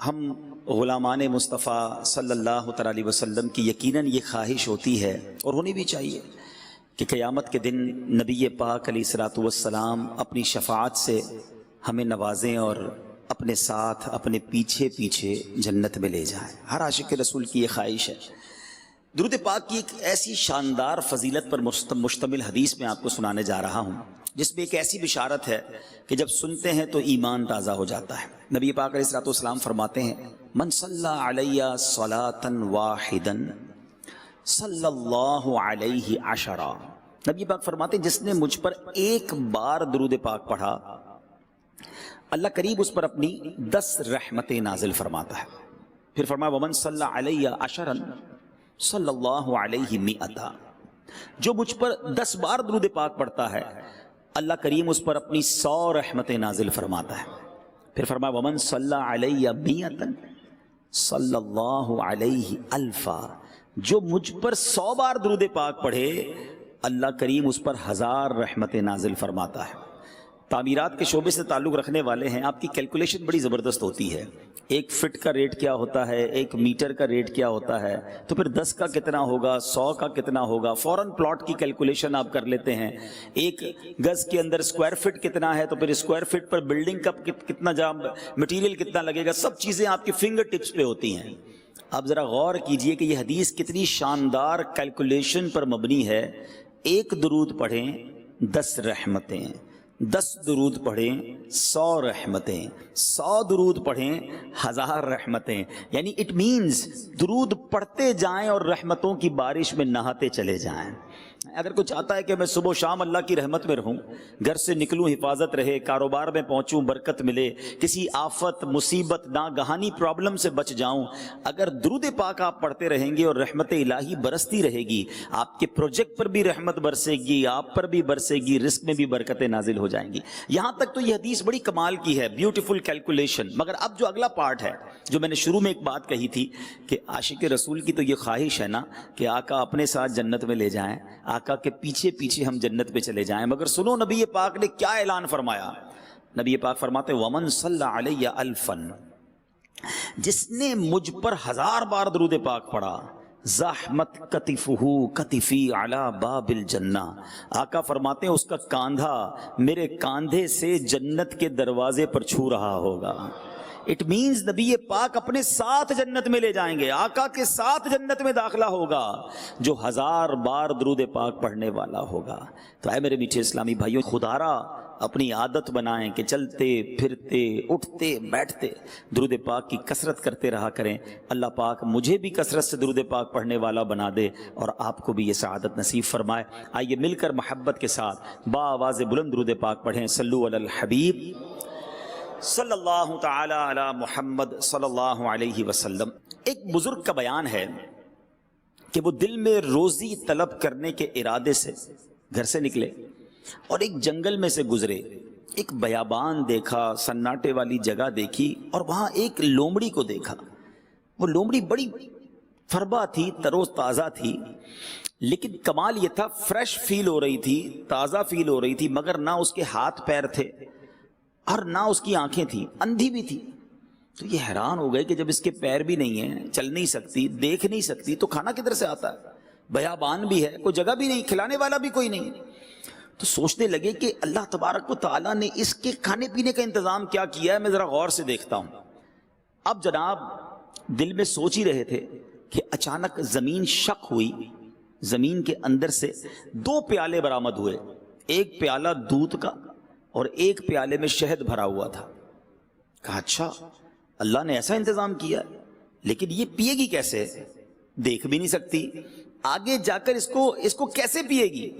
ہم غلامان مصطفیٰ صلی اللہ تعالی علیہ وسلم کی یقیناً یہ خواہش ہوتی ہے اور ہونی بھی چاہیے کہ قیامت کے دن نبی پاک علیہ الصلوۃ والسلام اپنی شفاعت سے ہمیں نوازیں اور اپنے ساتھ اپنے پیچھے پیچھے جنت میں لے جائیں۔ ہر عاشق رسول کی یہ خواہش ہے۔ درود پاک کی ایک ایسی شاندار فضیلت پر مشتمل حدیث میں آپ کو سنانے جا رہا ہوں جس میں ایک ایسی بشارت ہے کہ جب سنتے ہیں تو ایمان تازہ ہو جاتا ہے۔ نبی پاک علیہ الصلوۃ والسلام فرماتے ہیں من صلی علیہ صلاۃ واحدا صلی اللہ علیہ عشرہ۔ نبی پاک فرماتے ہیں جس نے مجھ پر ایک بار درود پاک پڑھا اللہ قریب اس پر اپنی 10 رحمتیں نازل فرماتا ہے۔ پھر فرمایا ومن صلی علیہ عشرا صلی اللہ علیہ مئۃ۔ جو مجھ پر 10 بار درود پاک پڑھتا ہے اللہ کریم اس پر اپنی 100 رحمتیں نازل فرماتا ہے۔ پھر فرمایا ومن صلی علیہ مئۃ صلی اللہ علیہ الفا۔ جو مجھ پر 100 بار درود پاک پڑھے اللہ کریم اس پر 1000 رحمتیں نازل فرماتا ہے۔ تعمیرات کے شعبے سے تعلق رکھنے والے ہیں، آپ کی کیلکولیشن بڑی زبردست ہوتی ہے۔ 1 فٹ کا ریٹ کیا ہوتا ہے، 1 میٹر کا ریٹ کیا ہوتا ہے، تو پھر 10 کا کتنا ہوگا، 100 کا کتنا ہوگا، فوراً پلاٹ کی کیلکولیشن آپ کر لیتے ہیں۔ 1 گز کے اندر اسکوائر فٹ کتنا ہے تو پھر اسکوائر فٹ پر بلڈنگ کا کتنا جام مٹیریل کتنا لگے گا، سب چیزیں آپ کے فنگر ٹپس پہ ہوتی ہیں۔ آپ ذرا غور کیجئے کہ یہ حدیث کتنی شاندار کیلکولیشن پر مبنی ہے۔ 1 درود پڑھیں 10 رحمتیں، 10 درود پڑھیں 100 رحمتیں، 100 درود پڑھیں 1000 رحمتیں، یعنی اٹ مینز درود پڑھتے جائیں اور رحمتوں کی بارش میں نہاتے چلے جائیں۔ اگر کوئی چاہتا ہے کہ میں صبح و شام اللہ کی رحمت میں رہوں، گھر سے نکلوں حفاظت رہے، کاروبار میں پہنچوں برکت ملے، کسی آفت مصیبت ناگہانی پرابلم سے بچ جاؤں، اگر درود پاک آپ پڑھتے رہیں گے اور رحمت الہی برستی رہے گی، آپ کے پروجیکٹ پر بھی رحمت برسے گی، آپ پر بھی برسے گی، رزق میں بھی برکتیں نازل ہو جائیں گی۔ یہاں تک تو یہ حدیث بڑی کمال کی ہے، بیوٹیفل کیلکولیشن۔ مگر اب جو اگلا پارٹ ہے، جو میں نے شروع میں ایک بات کہی تھی کہ عاشق رسول کی تو یہ خواہش ہے نا کہ آقا اپنے ساتھ جنت میں لے جائیں، آقا کے پیچھے پیچھے ہم جنت پہ چلے جائیں۔ مگر سنو نبی پاک نے کیا اعلان فرمایا۔ نبی پاک فرماتے ومن صلی علیہ الفا، جس نے مجھ پر 1000 بار درود پاک پڑھا زحمت کتفہ کتفی علی باب الجنہ، آقا فرماتے ہیں اس کا کاندھا میرے کاندھے سے جنت کے دروازے پر چھو رہا ہوگا۔ اٹ مینز نبی پاک اپنے ساتھ جنت میں لے جائیں گے، آقا کے ساتھ جنت میں داخلہ ہوگا جو 1000 بار درود پاک پڑھنے والا ہوگا۔ تو اے میرے میٹھے اسلامی بھائیوں، خدارا اپنی عادت بنائیں کہ چلتے پھرتے اٹھتے بیٹھتے درود پاک کی کثرت کرتے رہا کریں۔ اللہ پاک مجھے بھی کثرت سے درود پاک پڑھنے والا بنا دے اور آپ کو بھی یہ سعادت نصیب فرمائے۔ آئیے مل کر محبت کے ساتھ با آواز بلند درود پاک پڑھیں۔ صلو علی الحبیب صلی اللہ تعالی علی محمد صلی اللہ علیہ وسلم۔ ایک بزرگ کا بیان ہے کہ وہ دل میں روزی طلب کرنے کے ارادے سے گھر سے نکلے اور ایک جنگل میں سے گزرے، ایک بیابان دیکھا، سناٹے والی جگہ دیکھی اور وہاں ایک لومڑی کو دیکھا۔ وہ لومڑی بڑی فربا تھی، ترو تازہ تھی، لیکن کمال یہ تھا فریش فیل ہو رہی تھی، تازہ فیل ہو رہی تھی، مگر نہ اس کے ہاتھ پیر تھے اور نہ اس کی آنکھیں تھیں، اندھی بھی تھی۔ تو یہ حیران ہو گئے کہ جب اس کے پیر بھی نہیں ہیں، چل نہیں سکتی، دیکھ نہیں سکتی، تو کھانا کدھر سے آتا ہے؟ بیابان بھی ہے، کوئی جگہ بھی نہیں، کھلانے والا بھی کوئی نہیں۔ تو سوچنے لگے کہ اللہ تبارک و تعالیٰ نے اس کے کھانے پینے کا انتظام کیا کیا ہے، میں ذرا غور سے دیکھتا ہوں۔ اب جناب دل میں سوچ ہی رہے تھے کہ اچانک زمین شق ہوئی، زمین کے اندر سے 2 پیالے برآمد ہوئے، ایک پیالہ دودھ کا اور ایک پیالے میں شہد بھرا ہوا تھا۔ کہا اچھا اللہ نے ایسا انتظام کیا، لیکن یہ پیے گی کیسے؟ دیکھ بھی نہیں سکتی، آگے جا کر اس کو کیسے پیے گی؟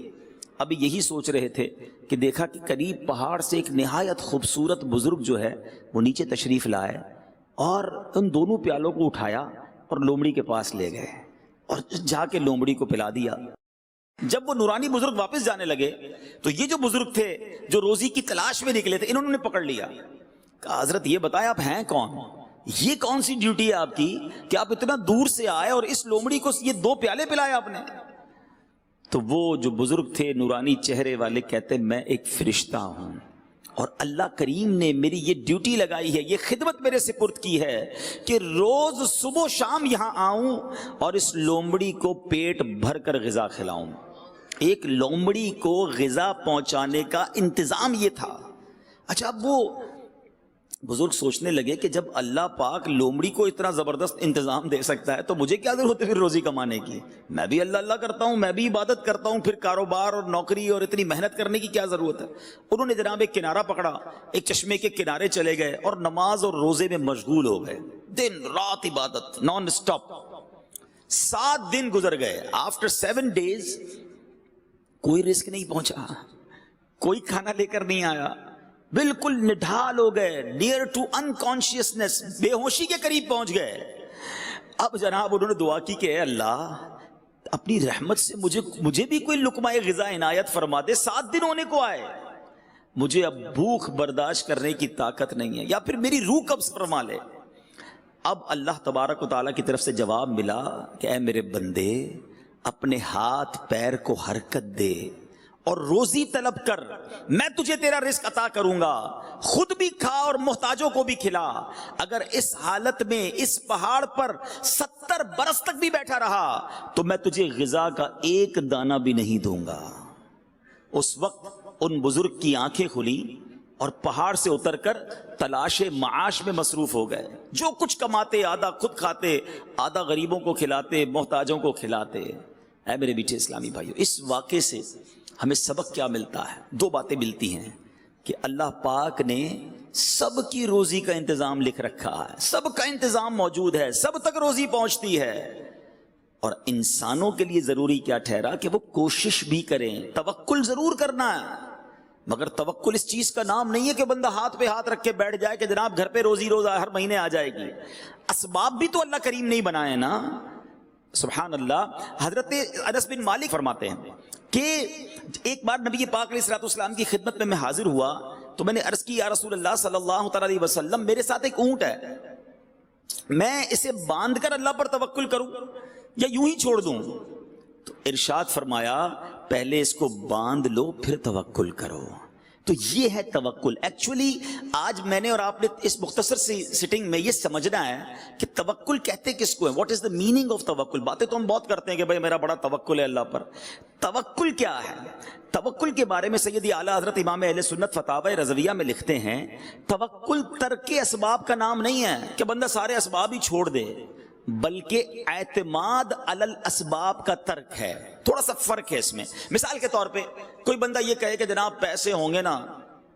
اب یہی سوچ رہے تھے کہ دیکھا کہ قریب پہاڑ سے ایک نہایت خوبصورت بزرگ جو ہے وہ نیچے تشریف لائے اور ان دونوں پیالوں کو اٹھایا اور لومڑی کے پاس لے گئے اور جا کے لومڑی کو پلا دیا۔ جب وہ نورانی بزرگ واپس جانے لگے تو یہ جو بزرگ تھے جو روزی کی تلاش میں نکلے تھے، انہوں نے پکڑ لیا۔ کہا حضرت یہ بتائیں آپ ہیں کون؟ یہ کون سی ڈیوٹی ہے آپ کی کہ آپ اتنا دور سے آئے اور اس لومڑی کو یہ 2 پیالے پلائے آپ نے؟ تو وہ جو بزرگ تھے نورانی چہرے والے کہتے میں ایک فرشتہ ہوں اور اللہ کریم نے میری یہ ڈیوٹی لگائی ہے, یہ خدمت میرے سپرد کی ہے کہ روز صبح و شام یہاں آؤں اور اس لومڑی کو پیٹ بھر کر غذا کھلاؤں. ایک لومڑی کو غذا پہنچانے کا انتظام یہ تھا. اچھا, اب وہ بزرگ سوچنے لگے کہ جب اللہ پاک لومڑی کو اتنا زبردست انتظام دے سکتا ہے تو مجھے کیا ضرورت ہے پھر روزی کمانے کی؟ میں بھی اللہ اللہ کرتا ہوں, میں بھی عبادت کرتا ہوں, پھر کاروبار اور نوکری اور اتنی محنت کرنے کی کیا ضرورت ہے؟ انہوں نے جناب ایک کنارہ پکڑا, ایک چشمے کے کنارے چلے گئے اور نماز اور روزے میں مشغول ہو گئے. دن رات عبادت نان اسٹاپ. 7 دن گزر گئے. آفٹر 7 days کوئی رزق نہیں پہنچا, کوئی کھانا لے کر نہیں آیا, بالکل نڈھال ہو گئے, نیئر ٹو انکانشیسنس, بے ہوشی کے قریب پہنچ گئے. اب جناب انہوں نے دعا کی کہ اے اللہ اپنی رحمت سے مجھے بھی کوئی لقمہ غذا عنایت فرما دے. 7 دن ہونے کو آئے, مجھے اب بھوک برداشت کرنے کی طاقت نہیں ہے, یا پھر میری روح قبض فرما لے. اب اللہ تبارک و تعالیٰ کی طرف سے جواب ملا کہ اے میرے بندے, اپنے ہاتھ پیر کو حرکت دے اور روزی طلب کر, میں تجھے تیرا رزق عطا کروں گا. خود بھی کھا اور محتاجوں کو بھی کھلا. اگر اس حالت میں اس پہاڑ پر 70 برس تک بھی بیٹھا رہا تو میں تجھے غذا کا ایک دانہ بھی نہیں دوں گا. اس وقت ان بزرگ کی آنکھیں کھلی اور پہاڑ سے اتر کر تلاش معاش میں مصروف ہو گئے. جو کچھ کماتے آدھا خود کھاتے, آدھا غریبوں کو کھلاتے, محتاجوں کو کھلاتے. اے میرے میٹھے اسلامی بھائیو, اس واقعے سے ہمیں سبق کیا ملتا ہے؟ 2 باتیں ملتی ہیں کہ اللہ پاک نے سب کی روزی کا انتظام لکھ رکھا ہے, سب کا انتظام موجود ہے, سب تک روزی پہنچتی ہے. اور انسانوں کے لیے ضروری کیا ٹھہرا کہ وہ کوشش بھی کریں, توکل ضرور کرنا ہے, مگر توکل اس چیز کا نام نہیں ہے کہ بندہ ہاتھ پہ ہاتھ رکھ کے بیٹھ جائے کہ جناب گھر پہ روزی روزہ ہر مہینے آ جائے گی. اسباب بھی تو اللہ کریم نہیں بنائے نا. سبحان اللہ. حضرت انس بن مالک فرماتے ہیں کہ ایک بار نبی پاک علیہ الصلوۃ والسلام کی خدمت میں حاضر ہوا تو میں نے عرض کی یا رسول اللہ صلی اللہ تعالی علیہ وسلم, میرے ساتھ ایک اونٹ ہے, میں اسے باندھ کر اللہ پر توکل کروں یا یوں ہی چھوڑ دوں؟ تو ارشاد فرمایا پہلے اس کو باندھ لو پھر توکل کرو. تو یہ ہے توکل. ایکچولی آج میں نے اور آپ نے اس مختصر سی سٹنگ میں یہ سمجھنا ہے کہ توکل کہتے کس کو ہے, what is the meaning of توکل. باتیں تو ہم بہت کرتے ہیں کہ بھائی میرا بڑا توکل ہے اللہ پر. توکل کیا ہے؟ توکل کے بارے میں سیدی اعلیٰ حضرت امام اہل سنت فتاوی رضویہ میں لکھتے ہیں توکل ترک اسباب کا نام نہیں ہے کہ بندہ سارے اسباب ہی چھوڑ دے, بلکہ اعتماد علی الاسباب کا ترک ہے. تھوڑا سا فرق ہے اس میں. مثال کے طور پہ کوئی بندہ یہ کہے کہ جناب پیسے ہوں گے نا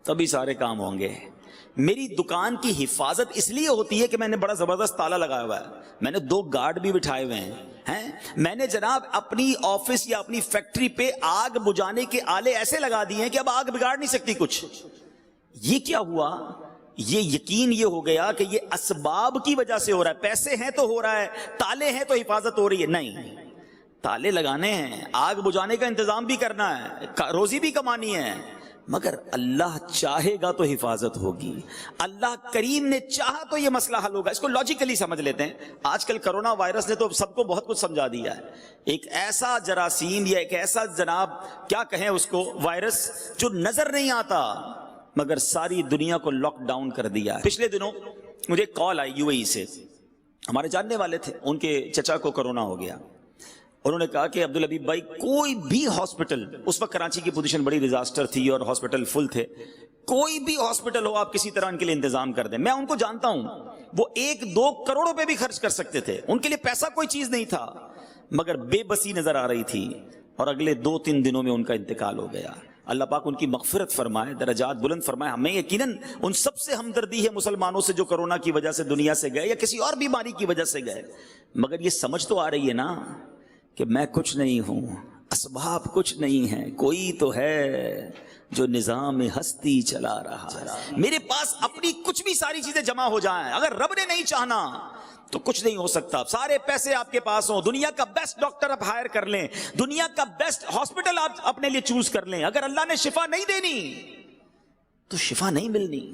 تبھی سارے کام ہوں گے. میری دکان کی حفاظت اس لیے ہوتی ہے کہ میں نے بڑا زبردست تالا لگایا ہوا ہے, میں نے 2 گارڈ بھی بٹھائے ہوئے ہیں, میں نے جناب اپنی آفس یا اپنی فیکٹری پہ آگ بجھانے کے آلے ایسے لگا دیے ہیں کہ اب آگ بگاڑ نہیں سکتی کچھ. یہ کیا ہوا؟ یہ یقین یہ ہو گیا کہ یہ اسباب کی وجہ سے ہو رہا ہے. پیسے ہیں تو ہو رہا ہے, تالے ہیں تو حفاظت ہو رہی ہے. نہیں, تالے لگانے ہیں, آگ بجھانے کا انتظام بھی کرنا ہے, روزی بھی کمانی ہے, مگر اللہ چاہے گا تو حفاظت ہوگی. اللہ کریم نے چاہا تو یہ مسئلہ حل ہوگا. اس کو لاجیکلی سمجھ لیتے ہیں. آج کل کرونا وائرس نے تو سب کو بہت کچھ سمجھا دیا ہے. ایک ایسا جراثیم یا ایک ایسا جناب کیا کہیں اس کو, وائرس جو نظر نہیں آتا مگر ساری دنیا کو لاک ڈاؤن کر دیا ہے. پچھلے دنوں مجھے ایک کال آئی UAE سے, ہمارے جاننے والے تھے, ان کے چچا کو کرونا ہو گیا. انہوں نے کہا کہ عبدالحبیب بھائی کوئی بھی ہاسپٹل, اس وقت کراچی کی پوزیشن بڑی ڈیزاسٹر تھی اور ہاسپٹل فل تھے, کوئی بھی ہاسپٹل ہو آپ کسی طرح ان کے لیے انتظام کر دیں. میں ان کو جانتا ہوں, وہ 1-2 کروڑ روپے بھی خرچ کر سکتے تھے, ان کے لیے پیسہ کوئی چیز نہیں تھا, مگر بے بسی نظر آ رہی تھی اور اگلے 2-3 دنوں میں ان کا انتقال ہو گیا. اللہ پاک ان کی مغفرت فرمائے, درجات بلند فرمائے. ہمیں یقیناً ان سب سے ہمدردی ہے مسلمانوں سے جو کرونا کی وجہ سے دنیا سے گئے یا کسی اور بیماری کی وجہ سے گئے, مگر یہ سمجھ تو آ رہی ہے نا کہ میں کچھ نہیں ہوں, اسباب کچھ نہیں ہیں, کوئی تو ہے جو نظام ہستی چلا رہا ہے. میرے پاس اپنی کچھ بھی ساری چیزیں جمع ہو جائیں, اگر رب نے نہیں چاہنا تو کچھ نہیں ہو سکتا. سارے پیسے آپ کے پاس ہوں, دنیا کا بیسٹ ڈاکٹر آپ ہائر کر لیں, دنیا کا بیسٹ ہاسپٹل آپ اپنے لیے چوز کر لیں, اگر اللہ نے شفا نہیں دینی تو شفا نہیں ملنی.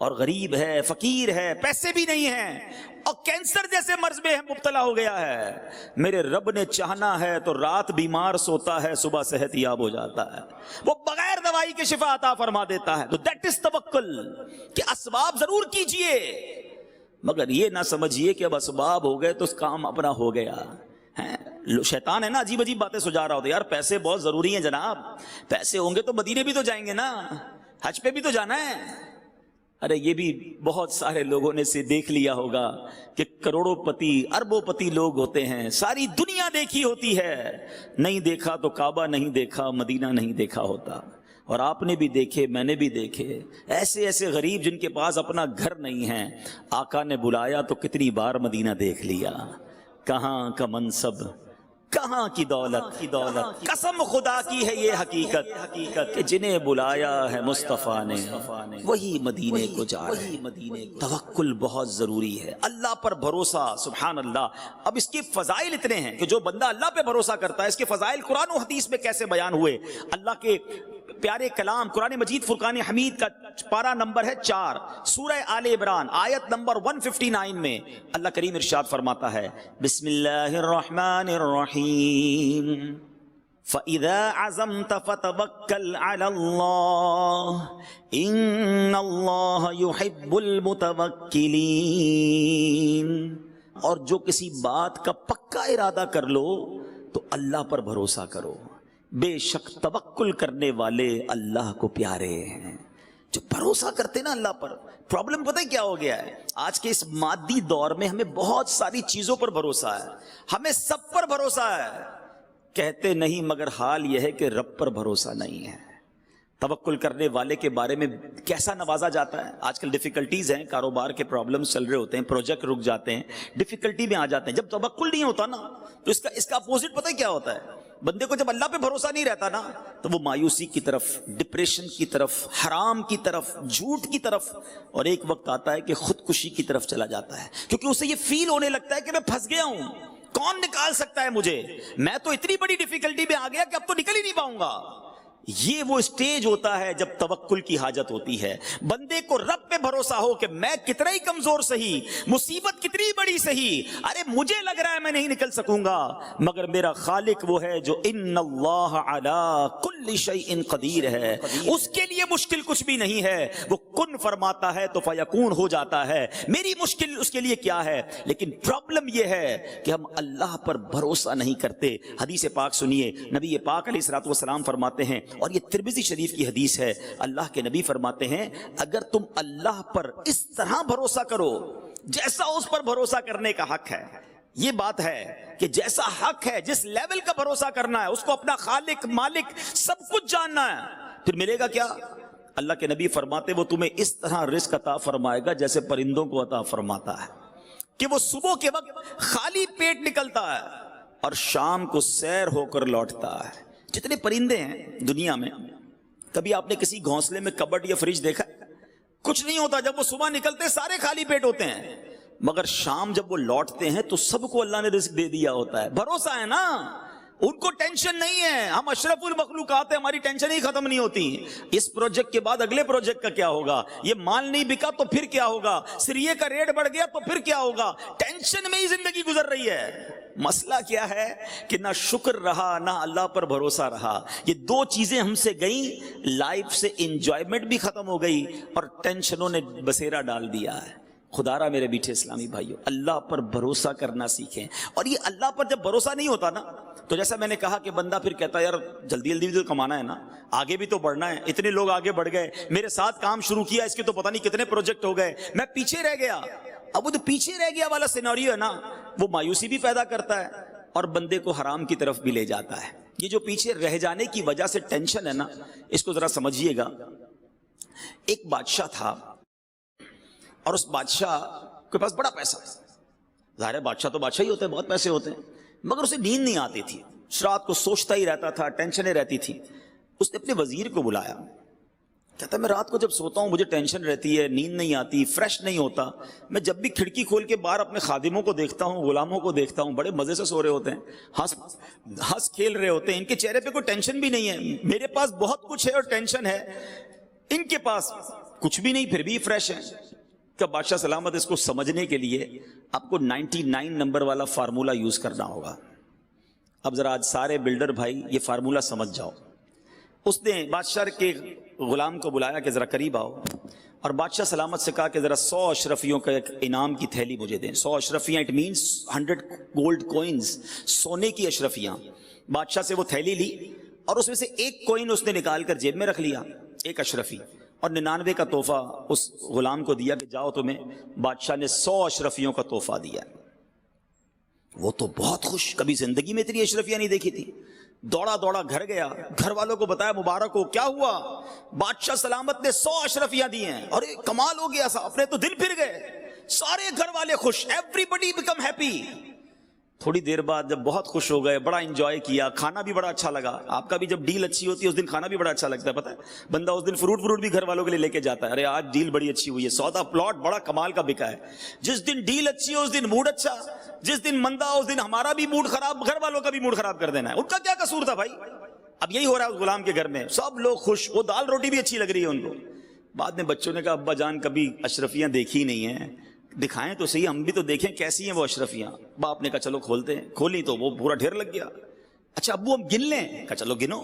اور غریب ہے, فقیر ہے, پیسے بھی نہیں ہیں اور کینسر جیسے مرض میں مبتلا ہو گیا ہے, میرے رب نے چاہنا ہے تو رات بیمار سوتا ہے, صبح صحت یاب ہو جاتا ہے. وہ بغیر دوائی دوائی کی شفا عطا فرما دیتا ہے. تو دیٹ از توکل کہ اسباب ضرور کیجئے مگر یہ نہ سمجھیے کہ اب اسباب ہو گئے تو اس کام اپنا ہو گیا. شیطان ہے نا عجیب عجیب باتیں سجا رہا ہوتا ہے. یار پیسے بہت ضروری ہیں جناب, پیسے ہوں گے تو مدینے بھی تو جائیں گے نا, حج پہ بھی تو جانا ہے. ارے یہ بھی بہت سارے لوگوں نے سے دیکھ لیا ہوگا کہ کروڑوں پتی اربوں پتی لوگ ہوتے ہیں, ساری دنیا دیکھی ہوتی ہے, نہیں دیکھا تو کعبہ نہیں دیکھا, مدینہ نہیں دیکھا ہوتا. اور آپ نے بھی دیکھے, میں نے بھی دیکھے ایسے ایسے غریب جن کے پاس اپنا گھر نہیں ہے, آقا نے بلایا تو کتنی بار مدینہ دیکھ لیا. کہاں کا منصب, کہاں کی دولت, قسم خدا کی ہے یہ حقیقت کہ جنہیں بلایا ہے مصطفیٰ نے وہی مدینے کو جا رہے ہیں. توکل بہت ضروری ہے, اللہ پر بھروسہ. سبحان اللہ. اب اس کے فضائل اتنے ہیں کہ جو بندہ اللہ پہ بھروسہ کرتا ہے اس کے فضائل قرآن و حدیث میں کیسے بیان ہوئے. اللہ کے پیارے کلام قرآن مجید فرقان حمید کا پارہ نمبر ہے 4, سورہ آل عمران آیت نمبر 159 میں اللہ کریم ارشاد فرماتا ہے, بسم اللہ الرحمن الرحیم فَإِذَا عَزَمْتَ فَتَوَكَّلْ عَلَى اللَّهِ إِنَّ اللَّهَ يُحِبُّ الْمُتَوَكِّلِينَ. اور جو کسی بات کا پکا ارادہ کر لو تو اللہ پر بھروسہ کرو, بے شک توکل کرنے والے اللہ کو پیارے ہیں. جو بھروسہ کرتے نا اللہ پر. پرابلم پتہ ہے کیا ہو گیا ہے, آج کے اس مادی دور میں ہمیں بہت ساری چیزوں پر بھروسہ ہے, ہمیں سب پر بھروسہ ہے, کہتے نہیں مگر حال یہ ہے کہ رب پر بھروسہ نہیں ہے. توکل کرنے والے کے بارے میں کیسا نوازا جاتا ہے. آج کل ڈیفیکلٹیز ہیں, کاروبار کے پرابلمز چل رہے ہوتے ہیں, پروجیکٹ رک جاتے ہیں, ڈیفیکلٹی میں آ جاتے ہیں. جب توکل نہیں ہوتا نا تو اس کا اپوزٹ پتہ ہے کیا ہوتا ہے. بندے کو جب اللہ پہ بھروسہ نہیں رہتا نا تو وہ مایوسی کی طرف, ڈپریشن کی طرف, حرام کی طرف, جھوٹ کی طرف, اور ایک وقت آتا ہے کہ خودکشی کی طرف چلا جاتا ہے, کیونکہ اسے یہ فیل ہونے لگتا ہے کہ میں پھنس گیا ہوں, کون نکال سکتا ہے مجھے, میں تو اتنی بڑی ڈیفیکلٹی میں آ گیا کہ اب تو نکل ہی نہیں پاؤں گا. یہ وہ اسٹیج ہوتا ہے جب توکل کی حاجت ہوتی ہے. بندے کو رب پہ بھروسہ ہو کہ میں کتنا ہی کمزور سہی, مصیبت کتنی بڑی سہی, ارے مجھے لگ رہا ہے میں نہیں نکل سکوں گا مگر میرا خالق وہ ہے جو ان اللہ علی کل شیء قدیر ہے, اس کے لیے مشکل کچھ بھی نہیں ہے, وہ کن فرماتا ہے تو فیکون ہو جاتا ہے. میری مشکل اس کے لیے کیا ہے. لیکن پرابلم یہ ہے کہ ہم اللہ پر بھروسہ نہیں کرتے. حدیث پاک سنیے, نبی پاک علیہ الصلوۃ والسلام فرماتے ہیں, اور یہ ترمذی شریف کی حدیث ہے, اللہ کے نبی فرماتے ہیں اگر تم اللہ پر اس طرح بھروسہ کرو جیسا اس پر بھروسہ کرنے کا حق ہے. یہ بات ہے کہ جیسا حق ہے, جس لیول کا بھروسہ کرنا ہے, اس کو اپنا خالق مالک سب کچھ جاننا ہے, پھر ملے گا کیا. اللہ کے نبی فرماتے وہ تمہیں اس طرح رزق عطا فرمائے گا جیسے پرندوں کو عطا فرماتا ہے, کہ وہ صبح کے وقت خالی پیٹ نکلتا ہے اور شام کو سیر ہو کر لوٹتا ہے. جتنے پرندے ہیں دنیا میں, کبھی آپ نے کسی گھونسلے میں کبڈ یا فریج دیکھا؟ کچھ نہیں ہوتا. جب وہ صبح نکلتے سارے خالی پیٹ ہوتے ہیں, مگر شام جب وہ لوٹتے ہیں تو سب کو اللہ نے رزق دے دیا ہوتا ہے. بھروسہ ہے نا, ان کو ٹینشن نہیں ہے. ہم اشرف المخلوقات ہیں, ہماری ٹینشن ہی ختم نہیں ہوتی. اس پروجیکٹ کے بعد اگلے پروجیکٹ کا کیا ہوگا, یہ مال نہیں بکا تو پھر کیا ہوگا, سریے کا ریٹ بڑھ گیا تو پھر کیا ہوگا. ٹینشن میں ہی زندگی گزر رہی ہے. مسئلہ کیا ہے کہ نہ شکر رہا نہ اللہ پر بھروسہ رہا. یہ دو چیزیں ہم سے گئیں, لائف سے انجوائمنٹ بھی ختم ہو گئی اور ٹینشنوں نے بسیرا ڈال دیا ہے. خدا را میرے میٹھے اسلامی بھائیوں, اللہ پر بھروسہ کرنا سیکھیں. اور یہ اللہ پر جب بھروسہ نہیں ہوتا نا تو جیسا میں نے کہا کہ بندہ پھر کہتا ہے یار جلدی جلدی بھی تو کمانا ہے نا, آگے بھی تو بڑھنا ہے. اتنے لوگ آگے بڑھ گئے, میرے ساتھ کام شروع کیا, اس کے تو پتہ نہیں کتنے پروجیکٹ ہو گئے, میں پیچھے رہ گیا. اب وہ جو پیچھے رہ گیا والا سیناریو ہے نا, وہ مایوسی بھی پیدا کرتا ہے اور بندے کو حرام کی طرف بھی لے جاتا ہے. یہ جو پیچھے رہ جانے کی وجہ سے ٹینشن ہے نا, اس کو ذرا سمجھیے گا. ایک بادشاہ تھا اور اس بادشاہ کے پاس بڑا پیسہ. ظاہر ہے بادشاہ تو بادشاہ ہی ہوتے ہیں, بہت پیسے ہوتے ہیں, مگر اسے نیند نہیں آتی تھی. رات کو سوچتا ہی رہتا تھا, ٹینشنیں رہتی تھی. اس نے اپنے وزیر کو بلایا, کہتا ہے میں رات کو جب سوتا ہوں مجھے ٹینشن رہتی ہے, نیند نہیں آتی, فریش نہیں ہوتا. میں جب بھی کھڑکی کھول کے باہر اپنے خادموں کو دیکھتا ہوں, غلاموں کو دیکھتا ہوں, بڑے مزے سے سو رہے ہوتے ہیں, ہنس کھیل رہے ہوتے ہیں, ان کے چہرے پہ کوئی ٹینشن بھی نہیں ہے. میرے پاس بہت کچھ ہے اور ٹینشن ہے, ان کے پاس کچھ بھی نہیں پھر بھی فریش ہے. کہ بادشاہ سلامت, اس کو سمجھنے کے لیے آپ کو 99 نمبر والا فارمولا یوز کرنا ہوگا. اب ذرا آج سارے بلڈر بھائی یہ فارمولا سمجھ جاؤ. اس نے بادشاہ کے غلام کو بلایا کہ ذرا قریب آؤ، اور بادشاہ سلامت سے کہا کہ ذرا 100 اشرفیوں کا ایک انعام کی تھیلی مجھے دیں۔ 100 اشرفیاں، اٹ مینس 100 گولڈ کوئنز، سونے کی اشرفیاں۔ بادشاہ سے وہ تھیلی لی اور اس میں سے ایک کوئن اس نے نکال کر جیب میں رکھ لیا، ایک اشرفی، اور 99 کا تحفہ اس غلام کو دیا کہ جاؤ، تمہیں بادشاہ نے 100 اشرفیوں کا تحفہ دیا۔ وہ تو بہت خوش، کبھی زندگی میں اتنی اشرفیاں نہیں دیکھی تھی، دوڑا دوڑا گھر گیا، گھر والوں کو بتایا مبارک ہو، کیا ہوا؟ بادشاہ سلامت نے 100 اشرفیاں دی ہیں۔ ارے کمال ہو گیا صاحب، اپنے تو دل پھر گئے، سارے گھر والے خوش، ایوری بڈی بیکم ہیپی۔ تھوڑی دیر بعد جب بہت خوش ہو گئے، بڑا انجوائے کیا، کھانا بھی بڑا اچھا لگا۔ آپ کا بھی جب ڈیل اچھی ہوتی ہے اس دن کھانا بھی بڑا اچھا لگتا ہے، پتہ ہے بندہ اس دن فروٹ بھی گھر والوں کے لیے لے کے جاتا ہے، ارے آج ڈیل بڑی اچھی ہوئی ہے، سودا پلاٹ بڑا کمال کا بکا ہے۔ جس دن ڈیل اچھی ہو اس دن موڈ اچھا، جس دن مندہ ہو اس دن ہمارا بھی موڈ خراب، گھر والوں کا بھی موڈ خراب کر دینا ہے۔ ان کا کیا قصور تھا بھائی؟ اب یہی ہو رہا ہے اس غلام کے گھر میں، سب لوگ خوش، وہ دال روٹی بھی اچھی لگ رہی ہے ان کو۔ بعد میں بچوں نے کہا ابا جان کبھی اشرفیاں دیکھی نہیں ہیں، دکھائیں تو صحیح، ہم بھی تو دیکھیں کیسی ہیں وہ اشرفیاں۔ باپ نے کہا چلو کھولتے ہیں، کھولی تو وہ پورا ڈھیر لگ گیا۔ اچھا ابو ہم گن لیں؟ کہا چلو گنو،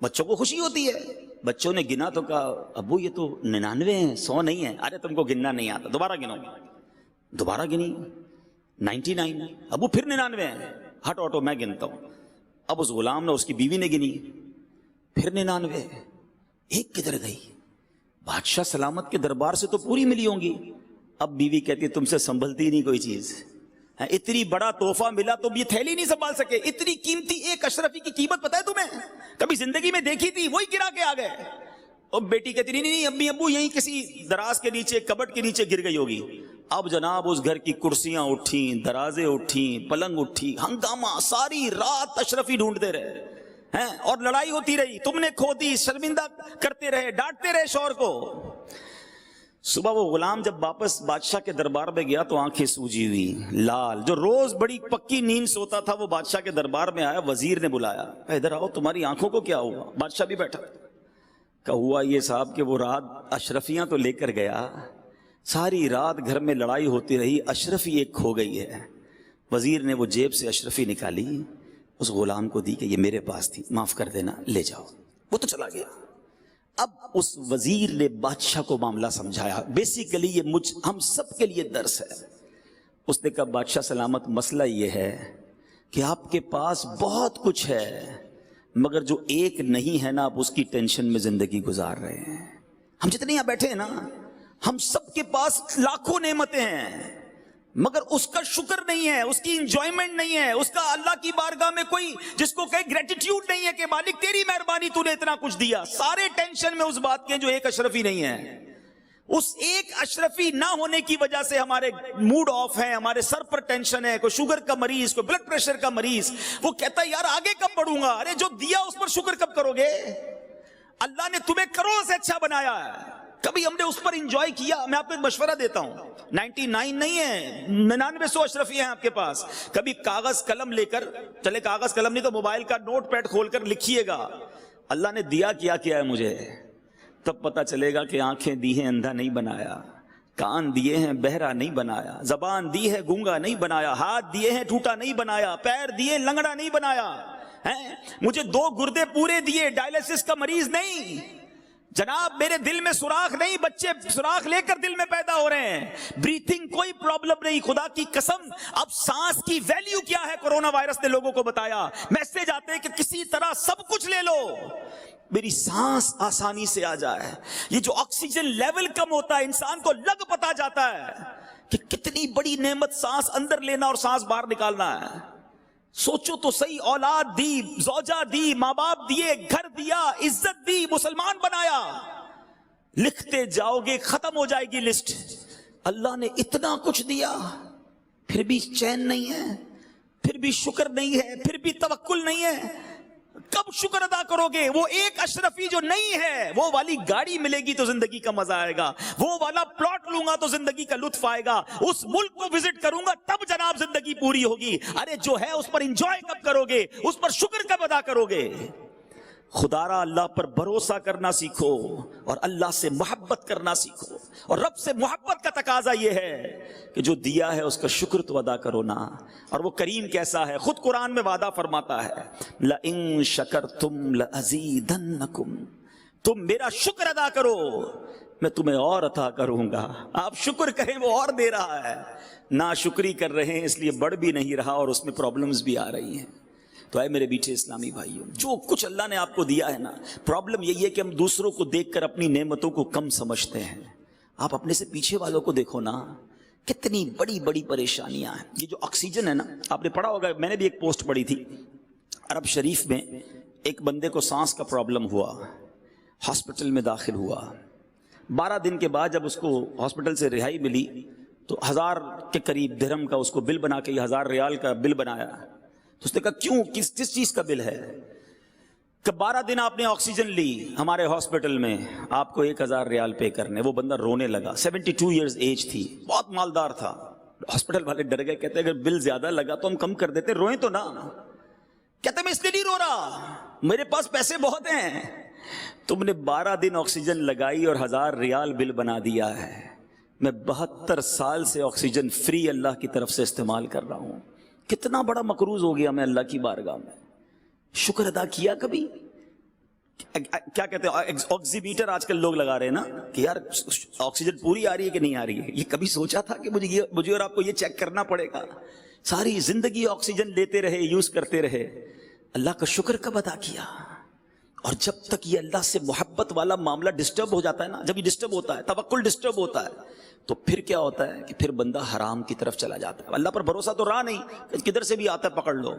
بچوں کو خوشی ہوتی ہے۔ بچوں نے گنا تو کہا ابو یہ تو 99 ہیں، 100 نہیں ہیں۔ ارے تم کو گننا نہیں آتا، دوبارہ گنو۔ دوبارہ گنی، 99۔ ابو پھر 99 ہیں، ہٹ آٹو میں گنتا ہوں۔ اب اس غلام نے، اس کی بیوی نے گنی، پھر 99۔ ایک کدھر گئی؟ بادشاہ سلامت کے دربار سے تو پوری ملی ہوں گی۔ اب بیوی کہتی ہے تم سے سنبھلتی نہیں کوئی چیز، اتنی بڑا تحفہ ملا تم یہ تھیلی نہیں سنبھال سکے، اتنی قیمتی ایک اشرفی کی قیمت پتہ ہے تمہیں؟ کبھی زندگی میں دیکھی تھی؟ وہی گرا کے آ گئے۔ اور بیٹی کہتی نہیں امی ابو یہیں کسی دراز کے نیچے، کبٹ کے نیچے گر گئی ہوگی۔ اب جناب اس گھر کی کرسیاں اٹھیں، درازیں اٹھیں، پلنگ اٹھی، ہنگامہ، ساری رات اشرفی ڈھونڈتے رہے ہیں، اور لڑائی ہوتی رہی، تم نے کھو دی، شرمندہ کرتے رہے، ڈانٹتے رہے شوہر کو۔ صبح وہ غلام جب واپس بادشاہ کے دربار میں گیا تو آنکھیں سوجی ہوئی، لال، جو روز بڑی پکی نیند سوتا تھا وہ بادشاہ کے دربار میں آیا۔ وزیر نے بلایا، ادھر آؤ، تمہاری آنکھوں کو کیا ہوا؟ بادشاہ بھی بیٹھا۔ کہا ہوا یہ صاحب کہ وہ رات اشرفیاں تو لے کر گیا، ساری رات گھر میں لڑائی ہوتی رہی، اشرفی ایک کھو گئی ہے۔ وزیر نے وہ جیب سے اشرفی نکالی، اس غلام کو دی کہ یہ میرے پاس تھی، معاف کر دینا، لے جاؤ۔ وہ تو چلا گیا۔ اب اس وزیر نے بادشاہ کو معاملہ سمجھایا۔ بیسیکلی یہ ہم سب کے لیے درس ہے۔ اس نے کہا بادشاہ سلامت مسئلہ یہ ہے کہ آپ کے پاس بہت کچھ ہے، مگر جو ایک نہیں ہے نا آپ اس کی ٹینشن میں زندگی گزار رہے ہیں۔ ہم جتنے یہاں بیٹھے ہیں نا، ہم سب کے پاس لاکھوں نعمتیں ہیں، مگر اس کا شکر نہیں ہے، اس کی انجوائمنٹ نہیں ہے، اس کا اللہ کی بارگاہ میں کوئی جس کو کہے گریٹیٹیوڈ نہیں ہے کہ مالک تیری مہربانی تو نے اتنا کچھ دیا۔ سارے ٹینشن میں اس بات کے جو ایک اشرفی نہیں ہے۔ اس ایک اشرفی نہ ہونے کی وجہ سے ہمارے موڈ آف ہے، ہمارے سر پر ٹینشن ہے، کوئی شوگر کا مریض، کوئی بلڈ پریشر کا مریض، وہ کہتا ہے یار آگے کب بڑھوں گا؟ ارے جو دیا اس پر شکر کب کرو گے؟ اللہ نے تمہیں کروڑ سے اچھا بنایا ہے، کبھی ہم نے اس پر انجوائے کیا؟ میں آپ کو ایک مشورہ دیتا ہوں، 99 نہیں ہے، 99 اشرفی ہیں آپ کے پاس۔ کبھی کاغذ قلم لے کر چلے، کاغذ قلم نہیں تو موبائل کا نوٹ پیڈ کھول کر لکھیے گا اللہ نے دیا کیا کیا ہے مجھے، تب پتہ چلے گا کہ آنکھیں دی ہیں اندھا نہیں بنایا، کان دیے ہیں بہرا نہیں بنایا، زبان دی ہے گونگا نہیں بنایا، ہاتھ دیے ہیں ٹوٹا نہیں بنایا، پیر دیے لنگڑا نہیں بنایا، مجھے 2 گردے پورے دیے، ڈائلسس کا مریض نہیں جناب، میرے دل میں سوراخ نہیں، بچے سوراخ لے کر دل میں پیدا ہو رہے ہیں، بریتھنگ کوئی پرابلم نہیں، خدا کی قسم۔ اب سانس کی ویلیو کیا ہے کورونا وائرس نے لوگوں کو بتایا، میسج آتے ہیں کہ کسی طرح سب کچھ لے لو، میری سانس آسانی سے آ جائے۔ یہ جو آکسیجن لیول کم ہوتا ہے انسان کو لگ پتا جاتا ہے کہ کتنی بڑی نعمت سانس اندر لینا اور سانس باہر نکالنا ہے۔ سوچو تو صحیح، اولاد دی، زوجہ دی، ماں باپ دیے، گھر دیا، عزت دی، مسلمان بنایا، لکھتے جاؤ گے ختم ہو جائے گی لسٹ۔ اللہ نے اتنا کچھ دیا پھر بھی چین نہیں ہے، پھر بھی شکر نہیں ہے، پھر بھی توکل نہیں ہے۔ کب شکر ادا کرو گے؟ وہ ایک اشرفی جو نہیں ہے، وہ والی گاڑی ملے گی تو زندگی کا مزہ آئے گا، وہ والا پلاٹ لوں گا تو زندگی کا لطف آئے گا، اس ملک کو وزٹ کروں گا تب جناب زندگی پوری ہوگی۔ ارے جو ہے اس پر انجوائے کب کرو گے؟ اس پر شکر کب ادا کرو گے؟ خدارا اللہ پر بھروسہ کرنا سیکھو اور اللہ سے محبت کرنا سیکھو، اور رب سے محبت کا تقاضا یہ ہے کہ جو دیا ہے اس کا شکر تو ادا کرو نا۔ اور وہ کریم کیسا ہے، خود قرآن میں وعدہ فرماتا ہے لَإِن شَكَرْتُمْ لَأَزِيدَنَّكُمْ، تم میرا شکر ادا کرو میں تمہیں اور عطا کروں گا۔ آپ شکر کریں وہ اور دے رہا ہے، ناشکری کر رہے ہیں اس لیے بڑھ بھی نہیں رہا اور اس میں پرابلمز بھی آ رہی ہیں۔ تو اے میرے بیٹے اسلامی بھائیوں، جو کچھ اللہ نے آپ کو دیا ہے نا، پرابلم یہی ہے کہ ہم دوسروں کو دیکھ کر اپنی نعمتوں کو کم سمجھتے ہیں۔ آپ اپنے سے پیچھے والوں کو دیکھو نا، کتنی بڑی بڑی پریشانیاں ہیں۔ یہ جو آکسیجن ہے نا، آپ نے پڑھا ہوگا، میں نے بھی ایک پوسٹ پڑھی تھی، عرب شریف میں ایک بندے کو سانس کا پرابلم ہوا، ہاسپٹل میں داخل ہوا۔ 12 دن کے بعد جب اس کو ہاسپٹل سے رہائی ملی تو 1000 کے قریب درہم کا اس کو بل بنا کے، 1000 ریال کا بل بنایا۔ تو اس نے کہا کیوں، کس چیز کا بل ہے؟ کہ 12 دن آپ نے آکسیجن لی ہمارے ہاسپٹل میں، آپ کو 1000 ریال پے کرنے۔ وہ بندہ رونے لگا، 72 ایئرز ایج تھی، بہت مالدار تھا۔ ہاسپٹل والے ڈر گئے، کہتے اگر بل زیادہ لگا تو ہم کم کر دیتے، روئیں تو نہ۔ کہتے میں اس لیے نہیں رو رہا، میرے پاس پیسے بہت ہیں۔ تم نے 12 دن آکسیجن لگائی اور 1000 ریال بل بنا دیا ہے، میں 72 سال سے آکسیجن فری اللہ کی طرف سے استعمال کر رہا ہوں۔ کتنا بڑا مقروض ہو گیا میں اللہ کی بارگاہ میں۔ شکر ادا کیا کبھی؟ کیا کہتے ہیں آکسیمیٹر آج کل لوگ لگا رہے ہیں نا کہ یار آکسیجن پوری آ رہی ہے کہ نہیں آ رہی ہے۔ یہ کبھی سوچا تھا کہ مجھے اور آپ کو یہ چیک کرنا پڑے گا؟ ساری زندگی آکسیجن لیتے رہے، یوز کرتے رہے، اللہ کا شکر کب ادا کیا؟ اور جب تک یہ اللہ سے محبت والا معاملہ ڈسٹرب ہو جاتا ہے نا، جب یہ ڈسٹرب ہوتا ہے، توکل ڈسٹرب ہوتا ہے، تو پھر کیا ہوتا ہے کہ پھر بندہ حرام کی طرف چلا جاتا ہے۔ اللہ پر بھروسہ تو رہا نہیں، کدھر سے بھی آتا ہے پکڑ لو،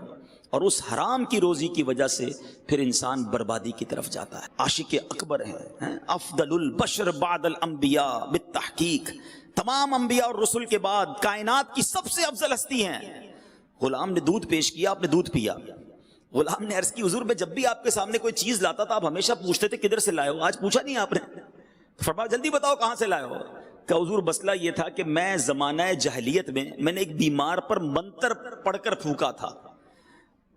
اور اس حرام کی روزی کی وجہ سے پھر انسان بربادی کی طرف جاتا ہے۔ عاشق اکبر ہیں، افضل البشر بعد الانبیاء بالتحقیق، تمام انبیاء اور رسل کے بعد کائنات کی سب سے افضل ہستی ہیں۔ غلام نے دودھ پیش کیا، آپ نے دودھ پیا۔ غلام نے عرض کی حضور میں جب بھی آپ کے سامنے کوئی چیز لاتا تھا آپ ہمیشہ پوچھتے تھے کدھر سے لائے ہو، آج پوچھا نہیں آپ نے؟ فرمایا جلدی بتاؤ کہاں سے لائے ہو؟ کہ حضور مسئلہ یہ تھا کہ میں زمانہ جاہلیت میں نے ایک بیمار پر منتر پڑھ کر پھونکا تھا،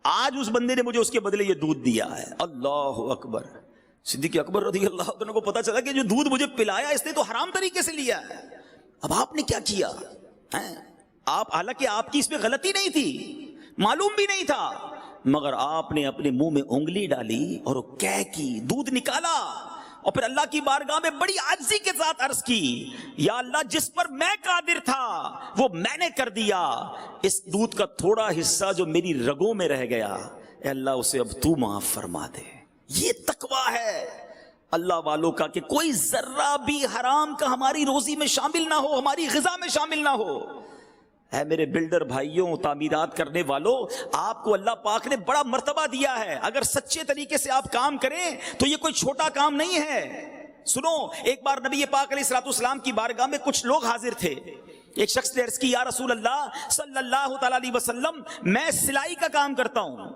آج اس بندے نے مجھے اس کے بدلے یہ دودھ دیا ہے۔ اللہ اکبر۔ صدیق اکبر رضی اللہ عنہ کو پتا چلا کہ جو دودھ مجھے پلایا اس نے تو حرام طریقے سے لیا ہے۔ اب آپ نے کیا کیا؟ آپ حالانکہ آپ کی اس میں غلطی نہیں تھی، معلوم بھی نہیں تھا، مگر آپ نے اپنے منہ میں انگلی ڈالی اور وہ کہہ کی دودھ نکالا، اور پھر اللہ کی بارگاہ میں بڑی عاجزی کے ساتھ عرض کی یا اللہ جس پر میں قادر تھا وہ میں نے کر دیا، اس دودھ کا تھوڑا حصہ جو میری رگوں میں رہ گیا اے اللہ اسے اب تو معاف فرما دے۔ یہ تقویٰ ہے اللہ والوں کا کہ کوئی ذرہ بھی حرام کا ہماری روزی میں شامل نہ ہو، ہماری غذا میں شامل نہ ہو۔ اے میرے بلڈر بھائیوں، تعمیرات کرنے والوں، آپ کو اللہ پاک نے بڑا مرتبہ دیا ہے، اگر سچے طریقے سے آپ کام کریں تو یہ کوئی چھوٹا کام نہیں ہے۔ سنو، ایک بار نبی پاک علیہ الصلوۃ والسلام کی بارگاہ میں کچھ لوگ حاضر تھے۔ ایک شخص نے عرض کی یا رسول اللہ صلی اللہ تعالی علیہ وسلم میں سلائی کا کام کرتا ہوں۔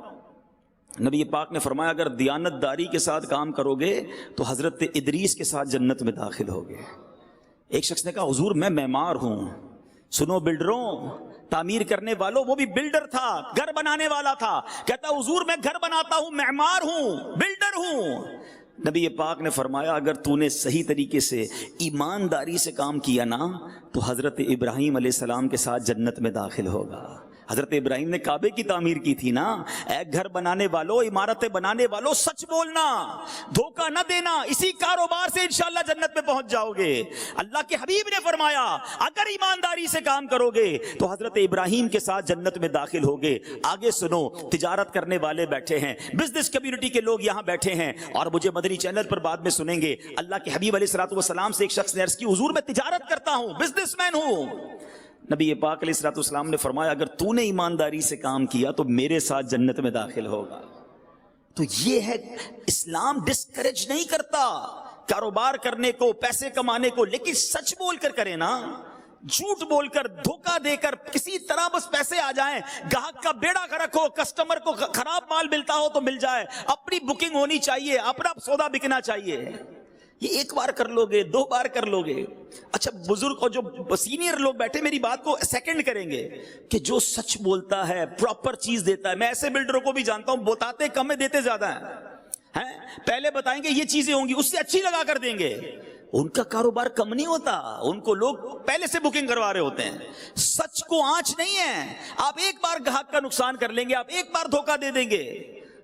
نبی پاک نے فرمایا اگر دیانت داری کے ساتھ کام کرو گے تو حضرت ادریس کے ساتھ جنت میں داخل ہوگے۔ ایک شخص نے کہا حضور میں معمار ہوں۔ سنو بلڈروں، تعمیر کرنے والوں، وہ بھی بلڈر تھا، گھر بنانے والا تھا، کہتا حضور میں گھر بناتا ہوں، معمار ہوں، بلڈر ہوں۔ نبی پاک نے فرمایا اگر تو نے صحیح طریقے سے ایمانداری سے کام کیا نا تو حضرت ابراہیم علیہ السلام کے ساتھ جنت میں داخل ہوگا۔ حضرت ابراہیم نے کعبے کی تعمیر کی تھی نا۔ اے گھر بنانے والوں، عمارتیں بنانے والوں، سچ بولنا، دھوکہ نہ دینا، اسی کاروبار سے انشاءاللہ جنت میں پہنچ جاؤ گے۔ اللہ کے حبیب نے فرمایا اگر ایمانداری سے کام کرو گے تو حضرت ابراہیم کے ساتھ جنت میں داخل ہوگے۔ آگے سنو، تجارت کرنے والے بیٹھے ہیں، بزنس کمیونٹی کے لوگ یہاں بیٹھے ہیں اور مجھے مدنی چینل پر بعد میں سنیں گے۔ اللہ کے حبیب علیہ الصلوۃ والسلام سے ایک شخص نے عرض کی حضور میں تجارت کرتا ہوں، بزنس مین ہوں۔ نبی پاک علیہ الصلوۃ والسلام نے فرمایا اگر تو نے ایمانداری سے کام کیا تو میرے ساتھ جنت میں داخل ہوگا۔ تو یہ ہے اسلام ڈسکریج نہیں کرتا کاروبار کرنے کو، پیسے کمانے کو، لیکن سچ بول کر کرے نا، جھوٹ بول کر، دھوکہ دے کر کسی طرح بس پیسے آ جائیں، گاہک کا بیڑا غرق ہو، کسٹمر کو خراب مال ملتا ہو تو مل جائے، اپنی بکنگ ہونی چاہیے، اپنا سودا بکنا چاہیے۔ یہ ایک بار کر لو گے، دو بار کر لو گے۔ اچھا بزرگ اور جو سینئر لوگ بیٹھے میری بات کو سیکنڈ کریں گے کہ جو سچ بولتا ہے، پراپر چیز دیتا ہے۔ میں ایسے بلڈروں کو بھی جانتا ہوں بتاتے کم ہے دیتے زیادہ ہیں۔ ہیں پہلے بتائیں گے یہ چیزیں ہوں گی، اس سے اچھی لگا کر دیں گے. ان کا کاروبار کم نہیں ہوتا، ان کو لوگ پہلے سے بکنگ کروا رہے ہوتے ہیں. سچ کو آنچ نہیں ہے. آپ ایک بار گاہک کا نقصان کر لیں گے، آپ ایک بار دھوکہ دے دیں گے،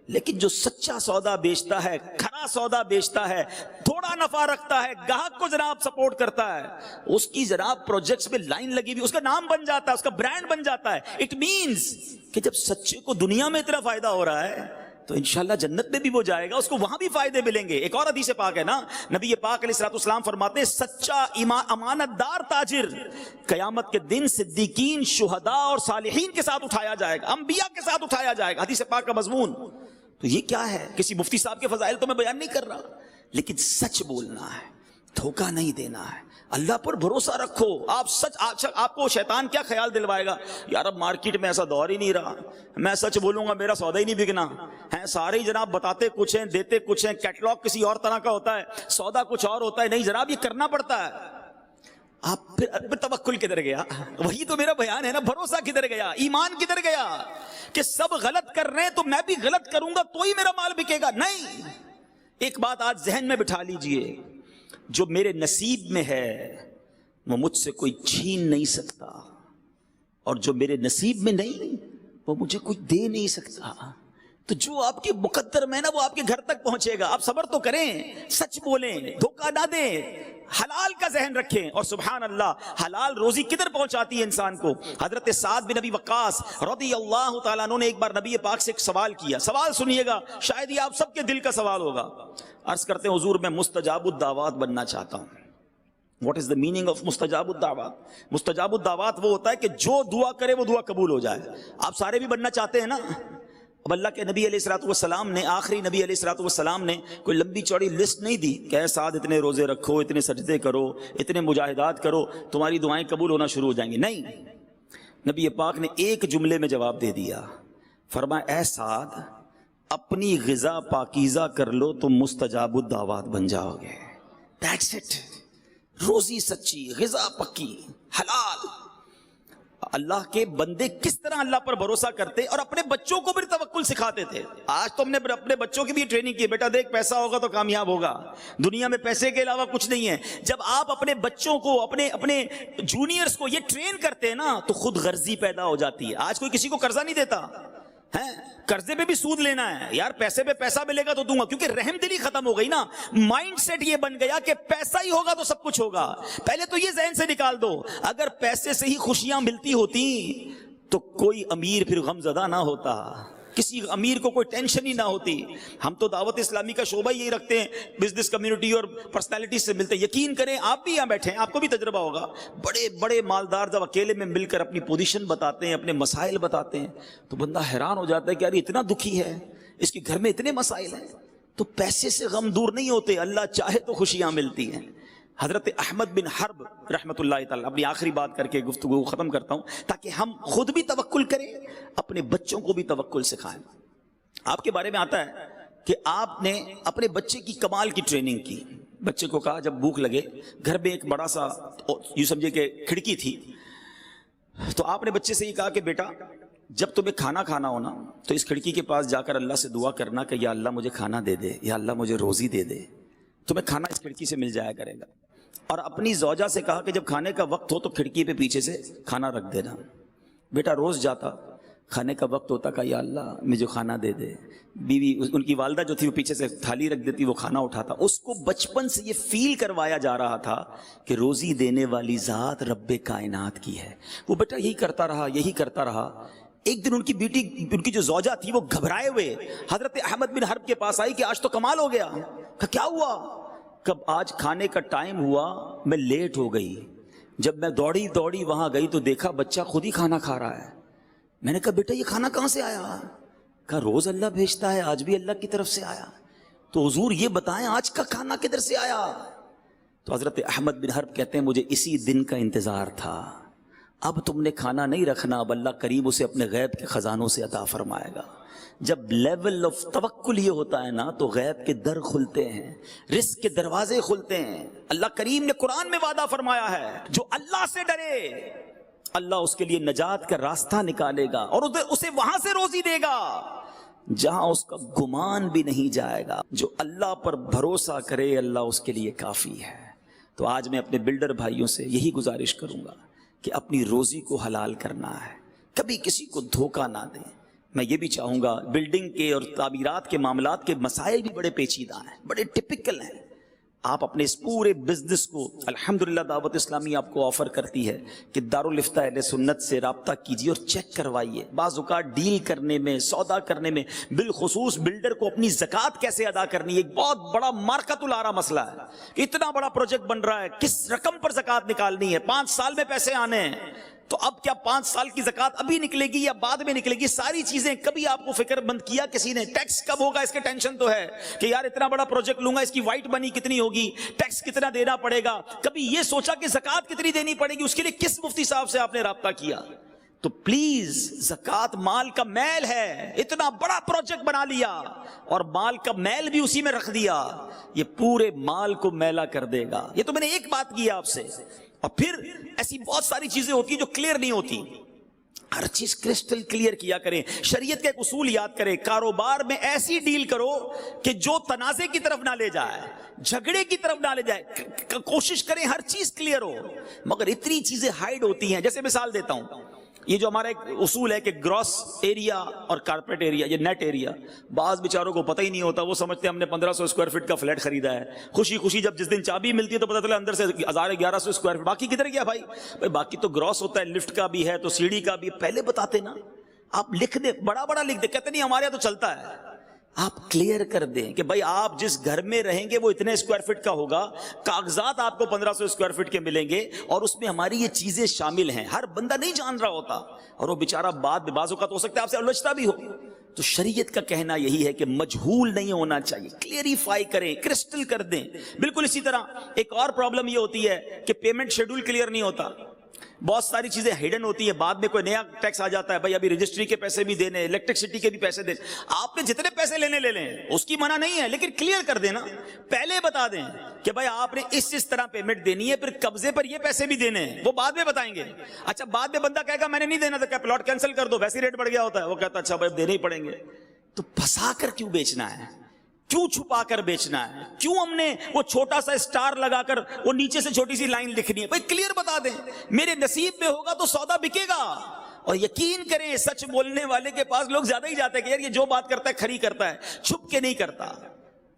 لیکن جو سچا سودا بیچتا ہے، کھرا سودا بیچتا ہے، تھوڑا نفع رکھتا ہے، گاہک کو جناب سپورٹ کرتا ہے، اس کی جناب پروجیکٹس میں لائن لگی ہوئی، اس کا نام بن جاتا ہے، اس کا برانڈ بن جاتا ہے. اٹ مینز کہ جب سچے کو دنیا میں اتنا فائدہ ہو رہا ہے تو انشاءاللہ جنت میں بھی وہ جائے گا، اس کو وہاں بھی فائدے ملیں گے. ایک اور حدیث پاک ہے نا، نبی پاک علیہ الصلوۃ والسلام فرماتے ہیں سچا امانت دار تاجر قیامت کے دن صدیقین، شہداء اور صالحین کے ساتھ اٹھایا جائے گا، انبیاء کے ساتھ اٹھایا جائے گا. حدیث پاک کا مضمون تو یہ کیا ہے؟ کسی مفتی صاحب کے فضائل تو میں بیان نہیں کر رہا، لیکن سچ بولنا ہے، دھوکہ نہیں دینا ہے. اللہ پر بھروسہ رکھو. آپ سچ، آپ کو شیطان کیا خیال دلوائے گا؟ یار اب مارکیٹ میں ایسا دور ہی نہیں رہا، میں سچ بولوں گا میرا سودا ہی نہیں بکنا ہے. سارے ہی جناب بتاتے کچھ ہیں، دیتے کچھ ہیں، کیٹلاگ کسی اور طرح کا ہوتا ہے، سودا کچھ اور ہوتا ہے. نہیں جناب، یہ کرنا پڑتا ہے. آپ پھر توکل کدھر گیا؟ وہی تو میرا بیان ہے نا. بھروسہ کدھر گیا؟ ایمان کدھر گیا؟ کہ سب غلط کر رہے ہیں تو میں بھی غلط کروں گا تو ہی میرا مال بکے گا؟ نہیں. ایک بات آج ذہن میں بٹھا لیجئے، جو میرے نصیب میں ہے وہ مجھ سے کوئی چھین نہیں سکتا، اور جو میرے نصیب میں نہیں وہ مجھے کوئی دے نہیں سکتا. تو جو آپ کے مقدر میں ہے نا وہ آپ کے گھر تک پہنچے گا. آپ صبر تو کریں، سچ بولیں، دھوکہ نہ دیں، حلال کا ذہن رکھیں. اور سبحان اللہ، حلال روزی کدھر پہنچاتی ہے انسان کو؟ حضرت سعد بن ابی وقاص رضی اللہ تعالیٰ عنہ نے ایک بار نبی پاک سے ایک سوال کیا. سوال سنیے گا، شاید یہ آپ سب کے دل کا سوال ہوگا. عرض کرتے ہیں حضور میں مستجاب الدعوات بننا چاہتا ہوں. What is the meaning of مستجاب الدعوات؟ مستجاب الدعوات وہ ہوتا ہے کہ جو دعا کرے وہ دعا قبول ہو جائے. آپ سارے بھی بننا چاہتے ہیں نا؟ اب اللہ کے نبی علیہ الصلوۃ والسلام نے، آخری نبی علیہ الصلوۃ والسلام نے کوئی لمبی چوڑی لسٹ نہیں دی کہ اے سعد اتنے روزے رکھو، اتنے سجدے کرو، اتنے مجاہدات کرو، تمہاری دعائیں قبول ہونا شروع ہو جائیں گی. نہیں، نبی پاک نے ایک جملے میں جواب دے دیا. فرمایا اے سعد، اپنی غذا پاکیزہ کر لو تو مستجاب الدعوات بن جاؤ گے. That's it. روزی سچی، غذا پکی، حلال. اللہ کے بندے کس طرح اللہ پر بھروسہ کرتے اور اپنے بچوں کو بھی توکل سکھاتے تھے. آج تو ہم نے اپنے بچوں کی بھی ٹریننگ کی، بیٹا دیکھ پیسہ ہوگا تو کامیاب ہوگا، دنیا میں پیسے کے علاوہ کچھ نہیں ہے. جب آپ اپنے بچوں کو، اپنے جونیئرز کو یہ ٹرین کرتے ہیں نا تو خود غرضی پیدا ہو جاتی ہے. آج کوئی کسی کو قرضہ نہیں دیتا ہے، قرضے پہ بھی سود لینا ہے. یار پیسے پہ پیسہ ملے گا تو دوں گا، کیونکہ رحم دلی ختم ہو گئی نا. مائنڈ سیٹ یہ بن گیا کہ پیسہ ہی ہوگا تو سب کچھ ہوگا. پہلے تو یہ ذہن سے نکال دو، اگر پیسے سے ہی خوشیاں ملتی ہوتی تو کوئی امیر پھر غم زدہ نہ ہوتا، کسی امیر کو کوئی ٹینشن ہی نہ ہوتی. ہم تو دعوت اسلامی کا شعبہ یہی رکھتے ہیں، بزنس کمیونٹی اور پرسنالٹی سے ملتے ہیں. یقین کریں آپ بھی یہاں بیٹھے ہیں، آپ کو بھی تجربہ ہوگا. بڑے بڑے مالدار جب اکیلے میں مل کر اپنی پوزیشن بتاتے ہیں، اپنے مسائل بتاتے ہیں تو بندہ حیران ہو جاتا ہے کہ یار اتنا دکھی ہے، اس کے گھر میں اتنے مسائل ہیں. تو پیسے سے غم دور نہیں ہوتے، اللہ چاہے تو خوشیاں ملتی ہیں. حضرت احمد بن حرب رحمۃ اللہ تعالی، اپنی آخری بات کر کے گفتگو ختم کرتا ہوں تاکہ ہم خود بھی توکل کریں، اپنے بچوں کو بھی توکل سکھائیں. آپ کے بارے میں آتا ہے کہ آپ نے اپنے بچے کی کمال کی ٹریننگ کی. بچے کو کہا جب بھوک لگے، گھر میں ایک بڑا سا یوں سمجھے کہ کھڑکی تھی، تو آپ نے بچے سے یہ کہا کہ بیٹا جب تمہیں کھانا کھانا ہو نا تو اس کھڑکی کے پاس جا کر اللہ سے دعا کرنا کہ یا اللہ مجھے کھانا دے دے، یا اللہ مجھے روزی دے دے. تمہیں کھانا اس کھڑکی سے مل جایا کرے گا. اور اپنی زوجہ سے کہا کہ جب کھانے کا وقت ہو تو کھڑکی پہ پیچھے سے کھانا رکھ دینا. بیٹا روز جاتا، کھانے کا وقت ہوتا کہ یا اللہ مجھے کھانا دے دے. بیوی ان کی والدہ جو تھی وہ پیچھے سے تھالی رکھ دیتی، وہ کھانا اٹھاتا. اس کو بچپن سے یہ فیل کروایا جا رہا تھا کہ روزی دینے والی ذات رب کائنات کی ہے. وہ بیٹا یہی کرتا رہا، یہی کرتا رہا. ایک دن ان کی بیٹی، ان کی جو زوجہ تھی، وہ گھبرائے ہوئے حضرت احمد بن حرب کے پاس آئی کہ آج تو کمال ہو گیا. کہ کیا ہوا؟ کب آج کھانے کا ٹائم ہوا میں لیٹ ہو گئی. جب میں دوڑی دوڑی وہاں گئی تو دیکھا بچہ خود ہی کھانا کھا رہا ہے. میں نے کہا بیٹا یہ کھانا کہاں سے آیا؟ کہا روز اللہ بھیجتا ہے، آج بھی اللہ کی طرف سے آیا. تو حضور یہ بتائیں آج کا کھانا کدھر سے آیا؟ تو حضرت احمد بن حرب کہتے ہیں مجھے اسی دن کا انتظار تھا. اب تم نے کھانا نہیں رکھنا، اب اللہ کریم اسے اپنے غیب کے خزانوں سے عطا فرمائے گا. جب لیول آف توکل یہ ہوتا ہے نا تو غیب کے در کھلتے ہیں، رزق کے دروازے کھلتے ہیں. اللہ کریم نے قرآن میں وعدہ فرمایا ہے جو اللہ سے ڈرے اللہ اس کے لیے نجات کا راستہ نکالے گا اور اسے وہاں سے روزی دے گا جہاں اس کا گمان بھی نہیں جائے گا. جو اللہ پر بھروسہ کرے اللہ اس کے لیے کافی ہے. تو آج میں اپنے بلڈر بھائیوں سے یہی گزارش کروں گا کہ اپنی روزی کو حلال کرنا ہے, کبھی کسی کو دھوکہ نہ دیں. میں یہ بھی چاہوں گا, بلڈنگ کے اور تعمیرات کے معاملات کے مسائل بھی بڑے پیچیدہ ہیں, بڑے ٹپکل ہیں. آپ اپنے اس پورے بزنس کو, الحمدللہ دعوت اسلامی آپ کو آفر کرتی ہے کہ دارالفتہ اہل سنت سے رابطہ کیجیے اور چیک کروائیے. بعض اوقات ڈیل کرنے میں, سودا کرنے میں, بالخصوص بلڈر کو اپنی زکوٰۃ کیسے ادا کرنی ہے, ایک بہت بڑا مارکت العارہ مسئلہ ہے. کہ اتنا بڑا پروجیکٹ بن رہا ہے, کس رقم پر زکوٰۃ نکالنی ہے, 5 سال میں پیسے آنے ہیں, تو اب کیا 5 سال کی زکوٰۃ ابھی نکلے گی یا بعد میں نکلے گی, ساری چیزیں کبھی آپ کو فکر مند کیا کسی نے؟ ٹیکس کب ہوگا اس کے ٹینشن تو ہے کہ یار اتنا بڑا پروجیکٹ لوں گا, اس کی وائٹ منی کتنی ہوگی, ٹیکس کتنا دینا پڑے گا. کبھی یہ سوچا کہ زکوٰۃ کتنی دینی پڑے گی, اس کے لیے کس مفتی صاحب سے آپ نے رابطہ کیا؟ تو پلیز, زکوٰۃ مال کا میل ہے. اتنا بڑا پروجیکٹ بنا لیا اور مال کا میل بھی اسی میں رکھ دیا, یہ پورے مال کو میلا کر دے گا. یہ تو میں نے ایک بات کی آپ سے. اور پھر ایسی بہت ساری چیزیں ہوتی ہیں جو کلیئر نہیں ہوتی. ہر چیز کرسٹل کلیئر کیا کریں. شریعت کا ایک اصول یاد کریں, کاروبار میں ایسی ڈیل کرو کہ جو تنازع کی طرف نہ لے جائے, جھگڑے کی طرف نہ لے جائے. کوشش کریں ہر چیز کلیئر ہو, مگر اتنی چیزیں ہائیڈ ہوتی ہیں. جیسے مثال دیتا ہوں, یہ جو ہمارا ایک اصول ہے کہ گراس ایریا اور کارپیٹ ایریا, یہ نیٹ ایریا, بعض بیچاروں کو پتہ ہی نہیں ہوتا. وہ سمجھتے ہیں ہم نے 1500 اسکوائر فٹ کا فلیٹ خریدا ہے, خوشی خوشی جب جس دن چابی ملتی ہے تو پتہ چلا اندر سے 1100 اسکوائر فٹ. باقی کدھر گیا بھائی؟ باقی تو گراس ہوتا ہے, لفٹ کا بھی ہے تو سیڑھی کا بھی. پہلے بتاتے نا, آپ لکھ دیں, بڑا بڑا لکھ دیں. کہتے نہیں ہمارے یہاں تو چلتا ہے. آپ کلیئر کر دیں کہ بھائی آپ جس گھر میں رہیں گے وہ اتنے اسکوائر فٹ کا ہوگا, کاغذات آپ کو 1500 اسکوائر فٹ کے ملیں گے, اور اس میں ہماری یہ چیزیں شامل ہیں. ہر بندہ نہیں جان رہا ہوتا, اور وہ بیچارہ بعد میں بعض اوقات ہو سکتا ہے آپ سے الجھتا بھی ہو. تو شریعت کا کہنا یہی ہے کہ مجہول نہیں ہونا چاہیے, کلیئریفائی کریں, کرسٹل کر دیں. بالکل اسی طرح ایک اور پرابلم یہ ہوتی ہے کہ پیمنٹ شیڈول کلیئر نہیں ہوتا. بہت ساری چیزیں ہڈن ہوتی ہیں, بعد میں کوئی نیا ٹیکس آ جاتا ہے, بھائی ابھی رجسٹری کے پیسے بھی دینے, الیکٹرسٹی کے بھی پیسے دینے. آپ نے جتنے پیسے لینے لے لیں, اس کی منع نہیں ہے, لیکن کلیئر کر دینا, پہلے بتا دیں کہ بھائی آپ نے اس طرح پیمنٹ دینی ہے, پھر قبضے پر یہ پیسے بھی دینے ہیں, وہ بعد میں بتائیں گے. اچھا بعد میں بندہ کہے گا میں نے نہیں دینا تھا, کیا پلاٹ کینسل کر دو, ویسے ریٹ بڑھ گیا ہوتا ہے. وہ کہتا ہے اچھا بھائی دینے ہی پڑیں گے. تو پھنسا کر کیوں بیچنا ہے, کیوں چھپا کر بیچنا ہے, کیوں ہم نے وہ چھوٹا سا اسٹار لگا کر وہ نیچے سے چھوٹی سی لائن لکھنی ہے؟ بھائی کلیئر بتا دیں, میرے نصیب میں ہوگا تو سودا بکے گا. اور یقین کریں سچ بولنے والے کے پاس لوگ زیادہ ہی جاتے ہیں کہ یار یہ جو بات کرتا ہے کھری کرتا ہے, چھپ کے نہیں کرتا.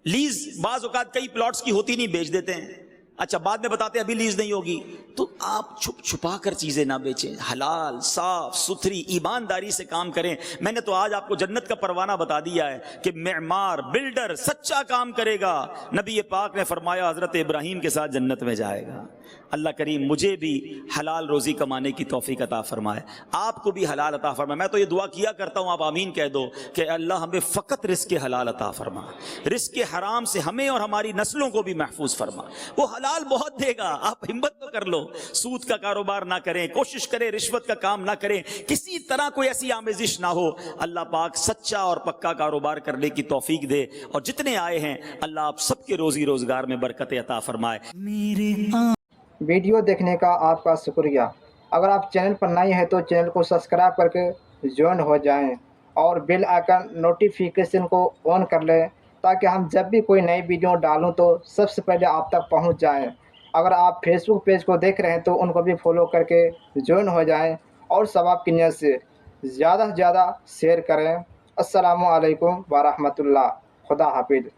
لیز بعض اوقات کئی پلاٹس کی ہوتی نہیں, بیچ دیتے ہیں. اچھا بعد میں بتاتے ہیں ابھی لیز نہیں ہوگی. تو آپ چھپ چھپا کر چیزیں نہ بیچیں, حلال صاف ستھری ایمانداری سے کام کریں. میں نے تو آج آپ کو جنت کا پروانہ بتا دیا ہے کہ معمار بلڈر سچا کام کرے گا, نبی پاک نے فرمایا حضرت ابراہیم کے ساتھ جنت میں جائے گا. اللہ کریم مجھے بھی حلال روزی کمانے کی توفیق عطا فرمائے, آپ کو بھی حلال عطا فرمائے. میں تو یہ دعا کیا کرتا ہوں, آپ آمین کہہ دو کہ اللہ ہمیں فقط رزق حلال عطا فرما, رزق حرام سے ہمیں اور ہماری نسلوں کو بھی محفوظ فرما. وہ حلال بہت دے گا, آپ ہمت تو کر لو. سود کا کاروبار نہ کریں, کوشش کریں رشوت کا کام نہ کریں, کسی طرح کوئی ایسی آمیزش نہ ہو. اللہ پاک سچا اور پکا کاروبار کرنے کی توفیق دے, اور جتنے آئے ہیں اللہ آپ سب کے روزی روزگار میں برکت عطا فرمائے. ویڈیو دیکھنے کا آپ کا شکریہ. اگر آپ چینل پر نئے ہیں تو چینل کو سبسکرائب کر کے جوائن ہو جائیں, اور بیل آئیکن نوٹیفیکیشن کو آن کر لیں تاکہ ہم جب بھی کوئی نئی ویڈیو ڈالوں تو سب سے پہلے آپ تک پہنچ جائیں. اگر آپ فیس بک پیج کو دیکھ رہے ہیں تو ان کو بھی فالو کر کے جوائن ہو جائیں, اور ثواب کی نیت سے زیادہ سے زیادہ شیئر کریں. السلام علیکم ورحمۃ اللہ. خدا حافظ.